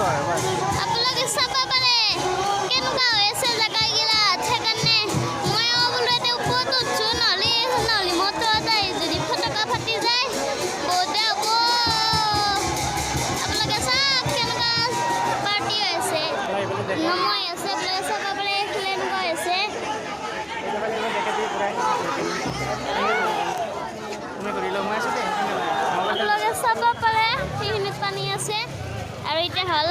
আপোনালোকে চাব পাৰে কেনেকুৱা হৈ আছে জেগাগিলাত সেইকাৰণে মই বোলো এতিয়া ওপৰত উঠছোঁ নহ'লে মোৰ তলত আহি যদি ফটকা ফাটি যায় বহুতে হ'ব আপোনালোকে চাওক কেনেকুৱা পাৰ্টি হৈ আছে নময় আছে আপোনালোকে চাব পাৰে কেনেকুৱা হৈছে আপোনালোকে চাব পাৰে সেইখিনিত পানী আছে আৰু এতিয়া হ'ল